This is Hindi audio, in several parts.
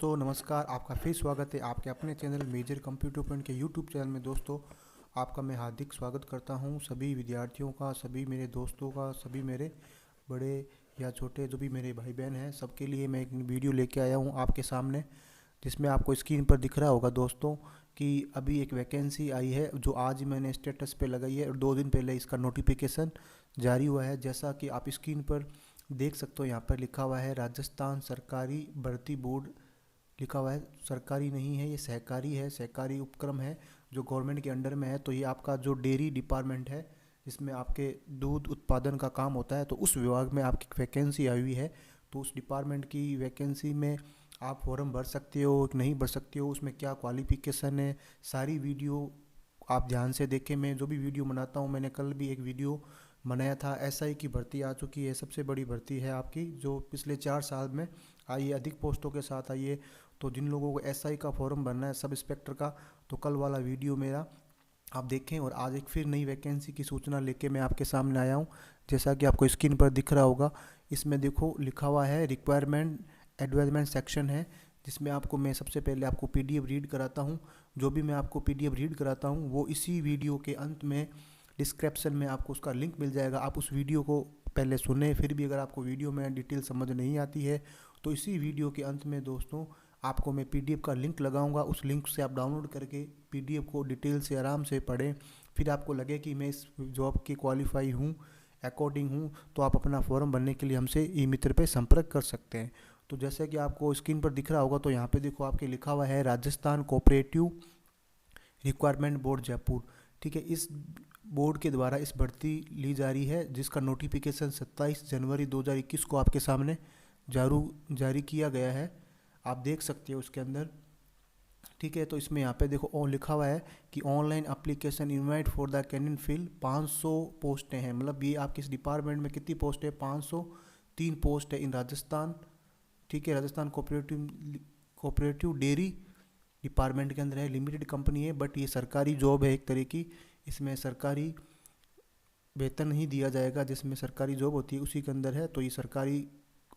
दोस्तों नमस्कार, आपका फिर स्वागत है आपके अपने चैनल मेजर कंप्यूटर पॉइंट के यूट्यूब चैनल में। दोस्तों आपका मैं हार्दिक स्वागत करता हूं। सभी विद्यार्थियों का, सभी मेरे दोस्तों का, सभी मेरे बड़े या छोटे जो भी मेरे भाई बहन हैं, सबके लिए मैं एक वीडियो लेके आया हूं आपके सामने, जिसमें आपको स्क्रीन पर दिख रहा होगा दोस्तों कि अभी एक वैकेंसी आई है जो आज मैंने स्टेटस पे लगाई है और 2 दिन पहले इसका नोटिफिकेशन जारी हुआ है। जैसा कि आप स्क्रीन पर देख सकते हो, यहाँ पर लिखा हुआ है राजस्थान सरकारी भर्ती बोर्ड लिखा हुआ है। सरकारी नहीं है, ये सहकारी है, सहकारी उपक्रम है जो गवर्नमेंट के अंडर में है। तो ये आपका जो डेयरी डिपार्टमेंट है, जिसमें आपके दूध उत्पादन का काम होता है, तो उस विभाग में आपकी वैकेंसी आई हुई है। तो उस डिपार्टमेंट की वैकेंसी में आप फॉर्म भर सकते हो कि नहीं भर सकते हो, उसमें क्या क्वालिफिकेशन है, सारी वीडियो आप ध्यान से देखें। मैं जो भी वीडियो बनाता हूँ, मैंने कल भी एक वीडियो बनाया था। एसआई की भर्ती आ चुकी है, सबसे बड़ी भर्ती है आपकी जो पिछले 4 साल में आई है, अधिक पोस्टों के साथ आई है। तो जिन लोगों को एसआई का फॉर्म भरना है, सब इंस्पेक्टर का, तो कल वाला वीडियो मेरा आप देखें। और आज एक फिर नई वैकेंसी की सूचना लेके मैं आपके सामने आया हूँ। जैसा कि आपको स्क्रीन पर दिख रहा होगा, इसमें देखो लिखा हुआ है रिक्वायरमेंट एडवर्टाइजमेंट सेक्शन है, जिसमें आपको मैं सबसे पहले आपको पीडीएफ रीड कराता हूँ। जो भी मैं आपको पीडीएफ रीड कराता हूँ वो इसी वीडियो के अंत में डिस्क्रिप्शन में आपको उसका लिंक मिल जाएगा। आप उस वीडियो को पहले सुने, फिर भी अगर आपको वीडियो में डिटेल समझ नहीं आती है तो इसी वीडियो के अंत में दोस्तों आपको मैं पीडीएफ का लिंक लगाऊंगा। उस लिंक से आप डाउनलोड करके पीडीएफ को डिटेल से आराम से पढ़ें। फिर आपको लगे कि मैं इस जॉब के क्वालिफाई हूँ, अकॉर्डिंग हूँ, तो आप अपना फॉर्म भरने के लिए हमसे ई मित्र पे संपर्क कर सकते हैं। तो जैसे कि आपको स्क्रीन पर दिख रहा होगा, तो यहाँ पे देखो आपके लिखा हुआ है Rajasthan cooperative requirement board Jaipur. ठीक है, इस बोर्ड के द्वारा इस भर्ती ली जा रही है, जिसका नोटिफिकेशन 27 जनवरी 2021 को आपके सामने जारी किया गया है। आप देख सकते हो उसके अंदर। ठीक है, तो इसमें यहाँ पे देखो लिखा हुआ है कि online application invite for the candidate fill 500 पोस्टें हैं। मतलब ये आपके इस डिपार्टमेंट में कितनी पोस्ट है? 503 पोस्ट है इन राजस्थान। ठीक है, राजस्थान कोऑपरेटिव डेयरी डिपार्टमेंट के अंदर है, लिमिटेड कंपनी है, बट ये सरकारी जॉब है एक तरह की। इसमें सरकारी वेतन ही दिया जाएगा, जिसमें सरकारी जॉब होती है उसी के अंदर है। तो ये सरकारी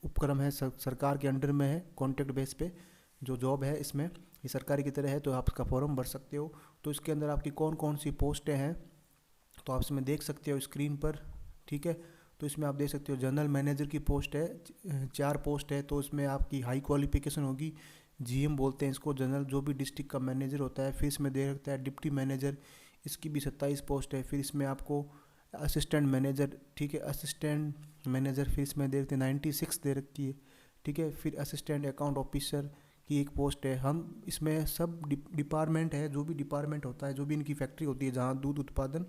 उपक्रम है, सरकार के अंडर में है, कॉन्ट्रैक्ट बेस पे जो जॉब है इसमें ये सरकारी की तरह है। तो आप इसका फॉर्म भर सकते हो। तो इसके अंदर आपकी कौन कौन सी पोस्टें हैं तो आप इसमें देख सकते हो स्क्रीन पर। ठीक है, तो इसमें आप देख सकते हो जनरल मैनेजर की पोस्ट है, 4 पोस्ट है। तो इसमें आपकी हाई क्वालिफिकेशन होगी, जीएम बोलते हैं इसको, जनरल जो भी डिस्ट्रिक्ट का मैनेजर होता है। फिर इसमें दे रखता है डिप्टी मैनेजर, इसकी भी 27 पोस्ट है। फिर इसमें आपको असिस्टेंट मैनेजर, ठीक है, असिस्टेंट मैनेजर फिर इसमें दे रखते हैं 96 दे रखती है। ठीक है, फिर असिस्टेंट अकाउंट ऑफिसर की एक पोस्ट है। हम इसमें सब डिपार्टमेंट है, जो भी डिपार्टमेंट होता है, जो भी इनकी फैक्ट्री होती है जहाँ दूध उत्पादन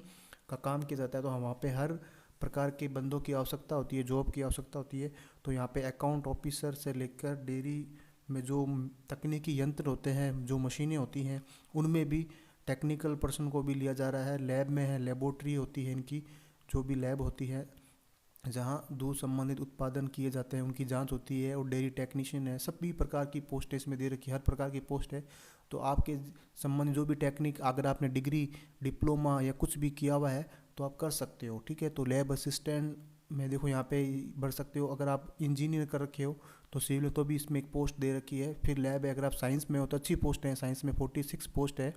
का काम किया जाता है, तो हम वहाँ पे हर प्रकार के बंदों की आवश्यकता होती है, जॉब की आवश्यकता होती है। तो यहाँ पे अकाउंट ऑफिसर से लेकर डेयरी में जो तकनीकी यंत्र होते हैं, जो मशीनें होती हैं, उनमें भी टेक्निकल पर्सन को भी लिया जा रहा है। लैब में है, लेबोरेटरी होती है इनकी, जो भी लैब होती है जहाँ दूध संबंधित उत्पादन किए जाते हैं उनकी जांच होती है। और डेयरी टेक्नीशियन है, सभी प्रकार की पोस्ट इसमें दे रखी है, हर प्रकार की पोस्ट है। तो आपके संबंधित जो भी टेक्निक, अगर आपने डिग्री, डिप्लोमा या कुछ भी किया हुआ है तो आप कर सकते हो। ठीक है, तो लैब असिस्टेंट में देखो यहाँ पे भर सकते हो। अगर आप इंजीनियर कर रखे हो तो सिविल, तो भी इसमें एक पोस्ट दे रखी है। फिर लैब है, अगर आप साइंस में हो तो अच्छी पोस्ट है, साइंस में 46 पोस्ट है।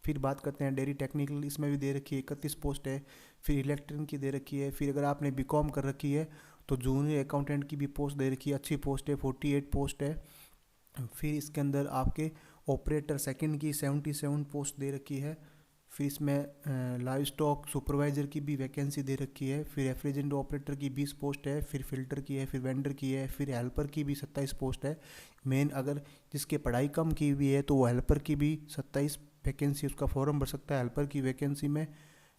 फिर बात करते हैं डेयरी टेक्निकल, इसमें भी दे रखी है 31 पोस्ट है। फिर इलेक्ट्रिक की दे रखी है। फिर अगर आपने बीकॉम कर रखी है तो जूनियर अकाउंटेंट की भी पोस्ट दे रखी है, अच्छी पोस्ट है, 48 पोस्ट है। फिर इसके अंदर आपके ऑपरेटर सेकंड की 77 पोस्ट दे रखी है। फिर इसमें लाइव स्टॉक सुपरवाइज़र की भी वैकेंसी दे रखी है। फिर रेफ्रिजरेंट ऑपरेटर की 20 पोस्ट है। फिर फिल्टर की है, फिर वेंडर की है, फिर हेल्पर की भी 27 पोस्ट है। मेन अगर जिसके पढ़ाई कम की हुई है तो वो हेल्पर की भी 27 वैकेंसी उसका फॉर्म भर सकता है। हेल्पर की वैकेंसी में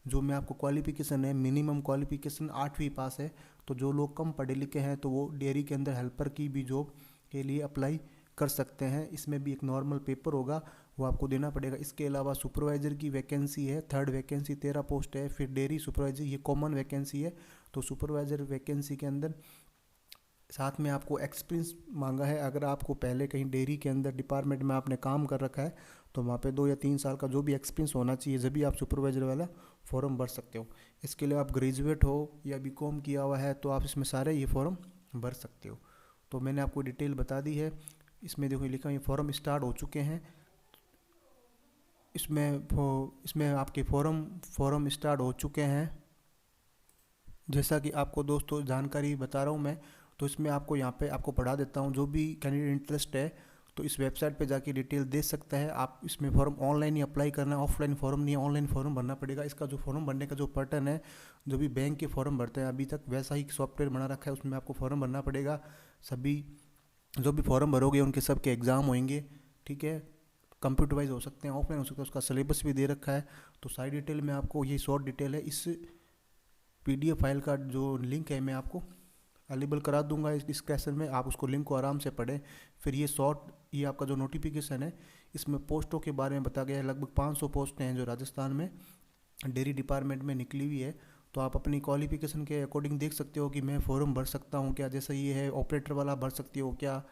जो मैं आपको क्वालिफिकेशन है, मिनिमम क्वालिफिकेशन 8वीं पास है। तो जो लोग कम पढ़े लिखे हैं तो वो डेयरी के अंदर हेल्पर की भी जॉब के लिए अप्लाई कर सकते हैं। इसमें भी एक नॉर्मल पेपर होगा, वो आपको देना पड़ेगा। इसके अलावा सुपरवाइज़र की वैकेंसी है, 3rd वैकेंसी 13 पोस्ट है। फिर डेयरी सुपरवाइज़र, ये कॉमन वैकेंसी है। तो सुपरवाइज़र वैकेंसी के अंदर साथ में आपको एक्सपीरियंस मांगा है। अगर आपको पहले कहीं डेयरी के अंदर डिपार्टमेंट में आपने काम कर रखा है तो वहाँ पे 2 या 3 साल का जो भी एक्सपीरियंस होना चाहिए, जब भी आप सुपरवाइज़र वाला फॉर्म भर सकते हो। इसके लिए आप ग्रेजुएट हो या बीकॉम किया हुआ है तो आप इसमें सारे ये फॉर्म भर सकते हो। तो मैंने आपको डिटेल बता दी है। इसमें देखो लिखा है फॉर्म स्टार्ट हो चुके हैं। इसमें आपके फॉर्म स्टार्ट हो चुके हैं। जैसा कि आपको दोस्तों जानकारी बता रहा हूँ मैं, तो इसमें आपको यहाँ पे आपको पढ़ा देता हूँ। जो भी कैंडिडेट इंटरेस्ट है तो इस वेबसाइट पे जाके डिटेल दे सकता है। आप इसमें फॉर्म ऑनलाइन ही अप्लाई करना है, ऑफलाइन फॉर्म नहीं है, ऑनलाइन फॉर्म भरना पड़ेगा। इसका जो फॉर्म भरने का जो पैटर्न है, जो भी बैंक के फॉर्म भरते हैं अभी तक वैसा ही सॉफ्टवेयर बना रखा है, उसमें आपको फॉर्म भरना पड़ेगा। सभी जो भी फॉर्म भरोगे उनके सबके एग्ज़ाम होंगे, ठीक है। कंप्यूटर वाइज हो सकते हैं, ऑफलाइन हो सकता है, उसका सिलेबस भी दे रखा है। तो सारी डिटेल में आपको, ये शॉर्ट डिटेल है, इस PDF फाइल का जो लिंक है मैं आपको अवेलेबल करा दूंगा इस डिस्क्रिप्शन में, आप उसको लिंक को आराम से पढ़ें। फिर ये आपका जो नोटिफिकेशन है, इसमें पोस्टों के बारे में बताया गया है। लगभग 500 पोस्टें हैं जो राजस्थान में डेयरी डिपार्टमेंट में निकली हुई है। तो आप अपनी क्वालिफिकेशन के अकॉर्डिंग देख सकते हो कि मैं फॉर्म भर सकता हूँ क्या। जैसे ये है ऑपरेटर वाला भर सकते हो क्या,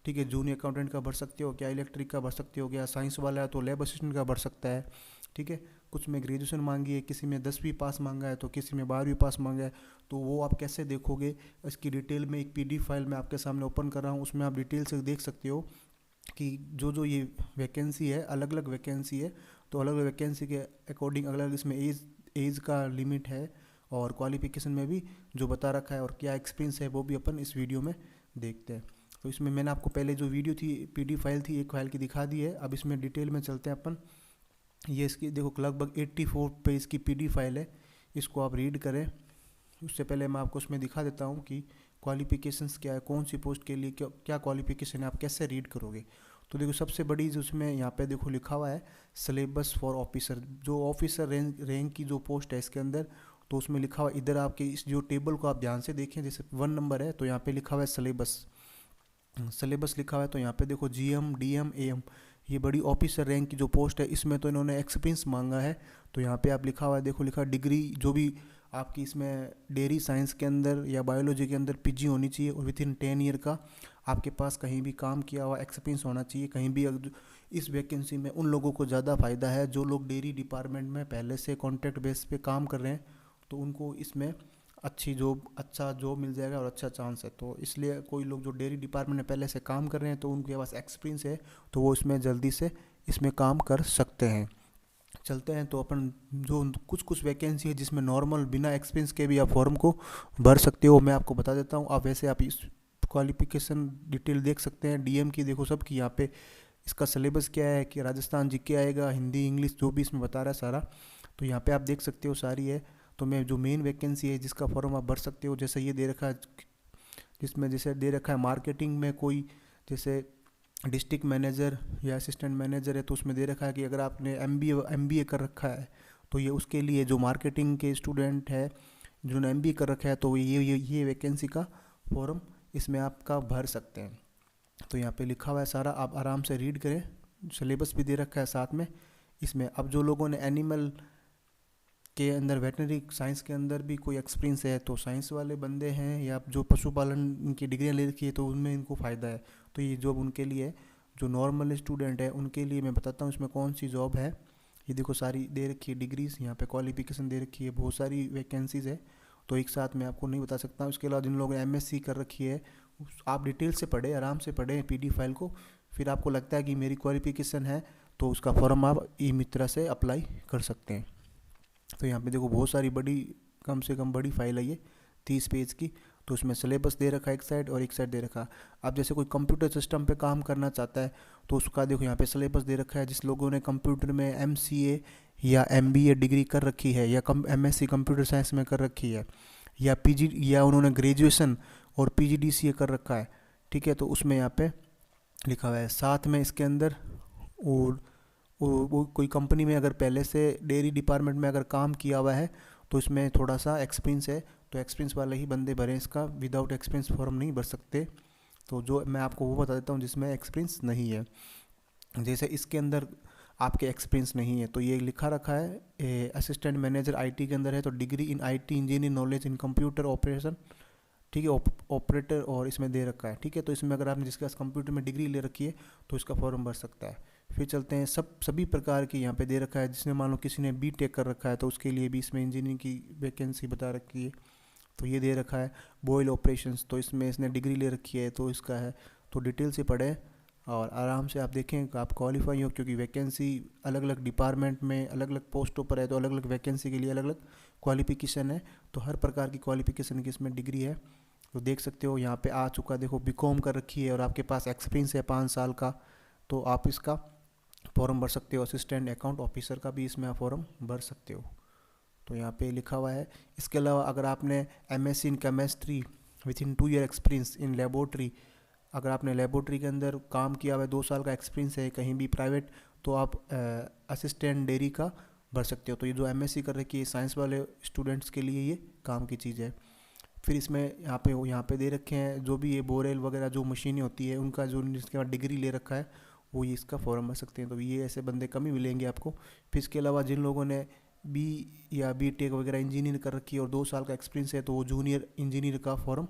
ठीक है, जूनियर अकाउंटेंट का भर सकते हो क्या, इलेक्ट्रिक का भर सकते हो क्या, साइंस वाला है तो लैब असिस्टेंट का भर सकता है, ठीक है। कुछ में ग्रेजुएशन मांगी है, किसी में 10वीं पास मांगा है, तो किसी में 12वीं पास मांगा है। तो वो आप कैसे देखोगे, इसकी डिटेल में एक PDF फाइल मैं आपके सामने ओपन कर रहा हूँ, उसमें आप डिटेल से देख सकते हो कि जो ये वैकेंसी है, अलग अलग वैकेंसी है। तो अलग अलग वैकेंसी के अकॉर्डिंग अलग अलग इसमें एज का लिमिट है, और क्वालिफिकेशन में भी जो बता रखा है, और क्या एक्सपीरियंस है वो भी अपन इस वीडियो में देखते हैं। तो इसमें मैंने आपको पहले जो वीडियो थी PDF फाइल थी, एक फाइल की दिखा दी है। अब इसमें डिटेल में चलते हैं अपन। ये इसकी देखो लगभग 84 पेज की PDF फाइल है, इसको आप रीड करें। उससे पहले मैं आपको उसमें दिखा देता हूँ कि क्वालिफिकेशंस क्या है, कौन सी पोस्ट के लिए क्या क्या क्वालिफिकेशन है, आप कैसे रीड करोगे। तो देखो सबसे बड़ी जो उसमें यहाँ पे देखो लिखा हुआ है सिलेबस फॉर ऑफिसर, जो ऑफिसर रैंक की जो पोस्ट है इसके अंदर। तो उसमें लिखा हुआ इधर आपके इस जो टेबल को आप ध्यान से देखें, जैसे 1 नंबर है तो यहाँ पे लिखा हुआ है सिलेबस लिखा हुआ है। तो यहाँ पे देखो GM DM AM, ये बड़ी ऑफिसर रैंक की जो पोस्ट है, इसमें तो इन्होंने एक्सपीरियंस मांगा है। तो यहाँ पे आप लिखा हुआ है, देखो लिखा डिग्री जो भी आपकी इसमें डेयरी साइंस के अंदर या बायोलॉजी के अंदर PG होनी चाहिए, और विद इन 10 ईयर का आपके पास कहीं भी काम किया हुआ एक्सपीरियंस होना चाहिए कहीं भी। इस वैकेंसी में उन लोगों को ज़्यादा फ़ायदा है जो लोग डेयरी डिपार्टमेंट में पहले से कॉन्ट्रैक्ट बेस पे काम कर रहे हैं, तो उनको इसमें अच्छा जॉब मिल जाएगा और अच्छा चांस है। तो इसलिए कोई लोग जो डेयरी डिपार्टमेंट में पहले से काम कर रहे हैं तो उनके पास एक्सपीरियंस है, तो वो इसमें जल्दी से इसमें काम कर सकते हैं। चलते हैं तो अपन जो कुछ वैकेंसी है जिसमें नॉर्मल बिना एक्सपीरियंस के भी आप फॉर्म को भर सकते हो, मैं आपको बता देता हूँ। आप वैसे आप इस क्वालिफिकेशन डिटेल देख सकते हैं DM की, देखो सब की यहाँ पे इसका सिलेबस क्या है कि राजस्थान GK आएगा, हिंदी इंग्लिश जो भी इसमें बता रहा है सारा, तो यहाँ पे आप देख सकते हो सारी है। तो मैं जो मेन वैकेंसी है जिसका फॉर्म आप भर सकते हो, जैसे ये दे रखा है, जिसमें जैसे दे रखा है मार्केटिंग में कोई जैसे डिस्ट्रिक्ट मैनेजर या असिस्टेंट मैनेजर है, तो उसमें दे रखा है कि अगर आपने MBA कर रखा है तो ये उसके लिए जो मार्केटिंग के स्टूडेंट है जिन्होंने MBA कर रखा है, तो ये वैकेंसी का फॉर्म इसमें आपका भर सकते हैं। तो यहाँ पे लिखा हुआ है सारा, आप आराम से रीड करें, सिलेबस भी दे रखा है साथ में इसमें। अब जो लोगों ने एनिमल के अंदर वेटनरी साइंस के अंदर भी कोई एक्सपीरियंस है, तो साइंस वाले बंदे हैं या जो पशुपालन की डिग्रियाँ ले रखी है तो उनमें इनको फ़ायदा है। तो ये जॉब उनके लिए, जो नॉर्मल स्टूडेंट है उनके लिए मैं बताता हूँ इसमें कौन सी जॉब है। ये देखो सारी दे रखी है डिग्रीज, यहाँ पे क्वालिफिकेशन दे रखी है, बहुत सारी वैकेंसीज़ है, तो एक साथ मैं आपको नहीं बता सकता। उसके अलावा जिन लोगों ने MSc कर रखी है, आप डिटेल से पढ़ें, आराम से पढ़ें PDF फाइल को। फिर आपको लगता है कि मेरी क्वालिफिकेशन है तो उसका फॉर्म आप ई-मित्रा से अप्लाई कर सकते हैं। तो यहाँ पे देखो बहुत सारी बड़ी, कम से कम बड़ी फाइल है ये 30 पेज की। तो उसमें सिलेबस दे रखा है एक साइड और एक साइड दे रखा। अब जैसे कोई कंप्यूटर सिस्टम पे काम करना चाहता है तो उसका देखो यहाँ पे सिलेबस दे रखा है। जिस लोगों ने कंप्यूटर में MCA या MBA डिग्री कर रखी है, या MSc कंप्यूटर साइंस में कर रखी है, या PG या उन्होंने ग्रेजुएशन और PGDCA कर रखा है, ठीक है, तो उसमें यहाँ पे लिखा हुआ है साथ में इसके अंदर। और वो कोई कंपनी में अगर पहले से डेयरी डिपार्टमेंट में अगर काम किया हुआ है तो इसमें थोड़ा सा एक्सपीरियंस है, तो एक्सपीरियंस वाले ही बंदे भरें इसका, विदाउट एक्सपीरियंस फॉर्म नहीं भर सकते। तो जो मैं आपको वो बता देता हूँ जिसमें एक्सपीरियंस नहीं है। जैसे इसके अंदर आपके एक्सपीरियंस नहीं है तो ये लिखा रखा है असिस्टेंट मैनेजर IT के अंदर है, तो degree in IT engineering knowledge in computer operation, ठीक है, ऑपरेटर, और इसमें दे रखा है, ठीक है। तो इसमें अगर आपने जिसके पास कंप्यूटर में डिग्री ले रखी है तो इसका फॉर्म भर सकता है। फिर चलते हैं सभी प्रकार की, यहाँ पे दे रखा है जिसने मान लो किसी ने BTech कर रखा है तो उसके लिए भी इसमें इंजीनियरिंग की वैकेंसी बता रखी है, तो ये दे रखा है। बॉयल ऑपरेशंस, तो इसमें इसने डिग्री ले रखी है तो इसका है, तो डिटेल से पढ़े और आराम से आप देखें कि आप क्वालिफाई हो, क्योंकि वैकेंसी अलग अलग डिपार्टमेंट में अलग अलग पोस्टों पर है, तो अलग अलग वैकेंसी के लिए अलग अलग क्वालिफिकेशन है। तो हर प्रकार की क्वालिफिकेशन की इसमें डिग्री है। तो देख सकते हो यहाँ पे आ चुका, देखो बीकॉम कर रखी है और आपके पास एक्सपीरियंस है 5 साल का, तो आप इसका फॉर्म भर सकते हो। असिस्टेंट अकाउंट ऑफिसर का भी इसमें आप फॉर्म भर सकते हो, तो यहाँ पे लिखा हुआ है। इसके अलावा अगर आपने MSc in chemistry with in 2 year experience in laboratory, अगर आपने लेबोरेटरी के अंदर काम किया हुआ है, 2 साल का एक्सपीरियंस है कहीं भी प्राइवेट, तो आप असिस्टेंट डेयरी का भर सकते हो। तो ये जो एमएससी कर रखी है साइंस वाले स्टूडेंट्स के लिए ये काम की चीज़ है। फिर इसमें यहाँ पे दे रखे हैं जो भी ये बोरेल वगैरह जो मशीनें होती है उनका जो जिसके बाद डिग्री ले रखा है वो ये इसका फॉर्म भर सकते हैं। तो ये ऐसे बंदे कम ही मिलेंगे आपको। फिर इसके अलावा जिन लोगों ने बी या बी टेक वगैरह इंजीनियर कर रखी है और 2 साल का एक्सपीरियंस है, तो वो जूनियर इंजीनियर का फॉर्म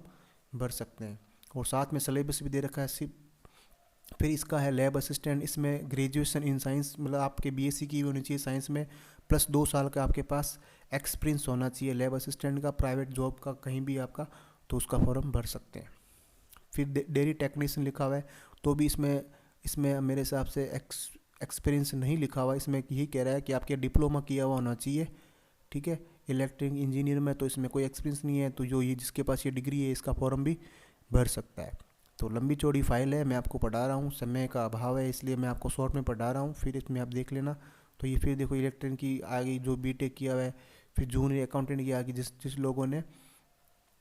भर सकते हैं। और साथ में सिलेबस भी दे रखा है सिर्फ। फिर इसका है लैब असिस्टेंट, इसमें ग्रेजुएशन इन साइंस, मतलब आपके बीएससी की होनी चाहिए साइंस में, प्लस 2 साल का आपके पास एक्सपीरियंस होना चाहिए लैब असिस्टेंट का, प्राइवेट जॉब का कहीं भी आपका, तो उसका फॉर्म भर सकते हैं। फिर डेयरी टेक्नीशियन लिखा हुआ है, तो भी इसमें इसमें मेरे हिसाब से एक्सपीरियंस नहीं लिखा हुआ, इसमें यही कह रहा है कि आपके डिप्लोमा किया हुआ होना चाहिए, ठीक है। इलेक्ट्रिक इंजीनियर में तो इसमें कोई एक्सपीरियंस नहीं है, तो जो ये जिसके पास ये डिग्री है इसका फॉर्म भी भर सकता है। तो लंबी चौड़ी फाइल है, मैं आपको पढ़ा रहा हूँ, समय का अभाव है इसलिए मैं आपको शॉर्ट में पढ़ा रहा हूँ, फिर इसमें आप देख लेना। तो ये फिर देखो इलेक्ट्रिक की आ गई जो बीटेक किया हुआ है, फिर जूनियर अकाउंटेंट की आ गई जिस जिस लोगों ने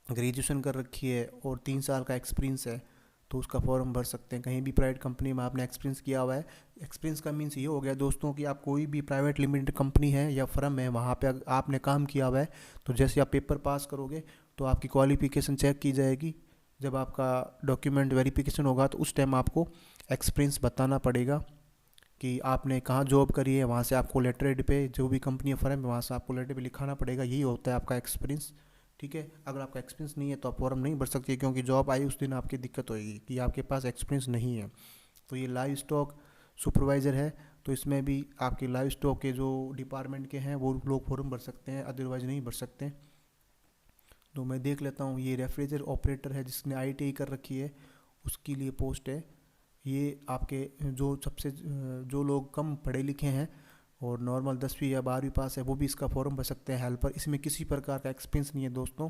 ग्रेजुएशन कर रखी है और 3 साल का एक्सपीरियंस है, तो उसका फॉर्म भर सकते हैं। कहीं भी प्राइवेट कंपनी में आपने एक्सपीरियंस किया हुआ है, एक्सपीरियंस का मीन्स ये हो गया दोस्तों कि आप कोई भी प्राइवेट लिमिटेड कंपनी है या फर्म है वहाँ पे आपने काम किया हुआ है, तो जैसे आप पेपर पास करोगे तो आपकी क्वालिफिकेशन चेक की जाएगी। जब आपका डॉक्यूमेंट वेरिफिकेशन होगा तो उस टाइम आपको एक्सपीरियंस बताना पड़ेगा कि आपने कहाँ जॉब करी है, वहाँ से आपको लेटर पे जो भी कंपनी या फर्म है वहाँ से आपको लेटर पे लिखाना पड़ेगा, यही होता है आपका एक्सपीरियंस, ठीक है। अगर आपका एक्सपीरियंस नहीं है तो आप फॉर्म नहीं भर सकते, क्योंकि जॉब आई उस दिन आपकी दिक्कत होगी कि आपके पास एक्सपीरियंस नहीं है। तो ये लाइव स्टॉक सुपरवाइज़र है, तो इसमें भी आपके लाइव स्टॉक के जो डिपार्टमेंट के हैं वो लोग फॉर्म भर सकते हैं, अदरवाइज नहीं भर सकते। तो मैं देख लेता हूँ, ये रेफ्रिजरेटर ऑपरेटर है जिसने ITI कर रखी है, उसके लिए पोस्ट है। ये आपके जो लोग कम पढ़े लिखे हैं और नॉर्मल 10वीं या 12वीं पास है वो भी इसका फॉर्म भर सकते हैं। हेल्पर, इसमें किसी प्रकार का एक्सपीरियंस नहीं है दोस्तों,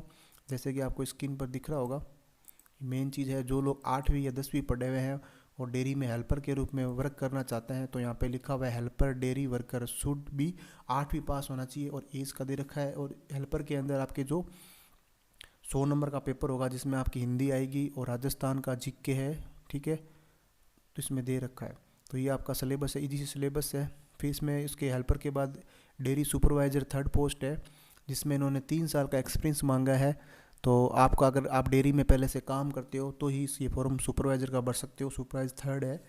जैसे कि आपको स्क्रीन पर दिख रहा होगा। मेन चीज़ है जो लोग 8वीं या 10वीं पढ़े हुए हैं और डेयरी में हेल्पर के रूप में वर्क करना चाहते हैं, तो यहाँ पे लिखा हुआ है हेल्पर डेयरी वर्कर शुड भी 8वीं पास होना चाहिए और एज का दे रखा है। और हेल्पर के अंदर आपके जो 100 नंबर का पेपर होगा जिसमें आपकी हिंदी आएगी और राजस्थान का जीके है, ठीक है, तो इसमें दे रखा है। तो ये आपका सिलेबस है, इजी सिलेबस है। फिर इसमें इसके हेल्पर के बाद डेयरी सुपरवाइज़र 3rd पोस्ट है जिसमें इन्होंने 3 साल का एक्सपीरियंस मांगा है। तो आपका अगर आप डेयरी में पहले से काम करते हो तो ही ये फॉर्म सुपरवाइज़र का भर सकते हो, सुपरवाइजर 3rd है।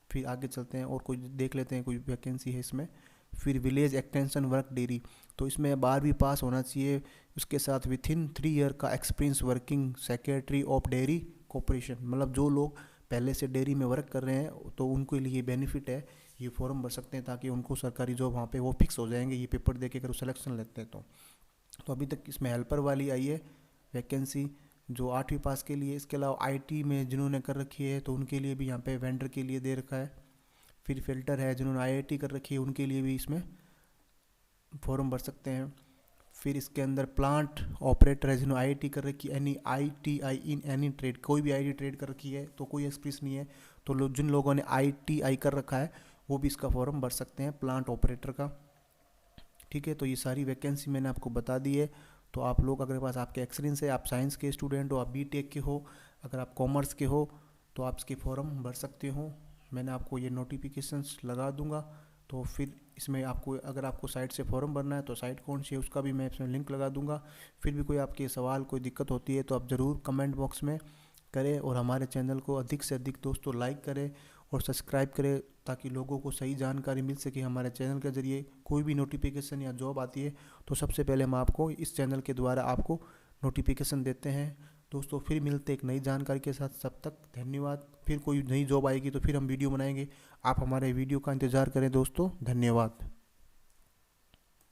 फिर आगे चलते हैं और कोई देख लेते हैं कोई वैकेंसी है इसमें। फिर विलेज एक्सटेंशन वर्क डेयरी, तो इसमें 12वीं पास होना चाहिए, उसके साथ विथ इन 3 ईयर का experience working secretary of dairy corporation, मतलब जो लोग पहले से डेयरी में वर्क कर रहे हैं तो उनके लिए बेनिफिट है, ये फॉर्म भर सकते हैं ताकि उनको सरकारी जॉब वहाँ पे वो फिक्स हो जाएंगे, ये पेपर दे के अगर वो सिलेक्शन लेते हैं तो अभी तक इसमें हेल्पर वाली आई है वैकेंसी जो 8वीं पास के लिए। इसके अलावा IT में जिन्होंने कर रखी है तो उनके लिए भी यहाँ पे वेंडर के लिए दे रखा है। फिर फिल्टर है, जिन्होंने IIT कर रखी है उनके लिए भी इसमें फॉर्म भर सकते हैं। फिर इसके अंदर प्लांट ऑपरेटर है, जिन्होंने IIT कर रखी है, any ITI in any trade, कोई भी IT ट्रेड कर रखी है तो कोई एक्सपीरियंस नहीं है, तो जिन लोगों ने ITI कर रखा है वो भी इसका फॉर्म भर सकते हैं प्लांट ऑपरेटर का, ठीक है। तो ये सारी वैकेंसी मैंने आपको बता दी है। तो आप लोग अगर पास आपके एक्सपीरियंस है, आप साइंस के स्टूडेंट हो, आप BTech के हो, अगर आप कॉमर्स के हो तो आप इसके फॉर्म भर सकते हो। मैंने आपको ये नोटिफिकेशंस लगा दूंगा। तो फिर इसमें आपको अगर आपको साइट से फॉर्म भरना है तो साइट कौन सी है उसका भी मैं इसमें लिंक लगा दूंगा। फिर भी कोई आपके सवाल कोई दिक्कत होती है तो आप ज़रूर कमेंट बॉक्स में करें और हमारे चैनल को अधिक से अधिक दोस्तों लाइक करें और सब्सक्राइब करें ताकि लोगों को सही जानकारी मिल सके। हमारे चैनल के ज़रिए कोई भी नोटिफिकेशन या जॉब आती है तो सबसे पहले हम आपको इस चैनल के द्वारा आपको नोटिफिकेशन देते हैं। दोस्तों फिर मिलते एक नई जानकारी के साथ, तब तक धन्यवाद। फिर कोई नई जॉब आएगी तो फिर हम वीडियो बनाएंगे, आप हमारे वीडियो का इंतज़ार करें दोस्तों, धन्यवाद।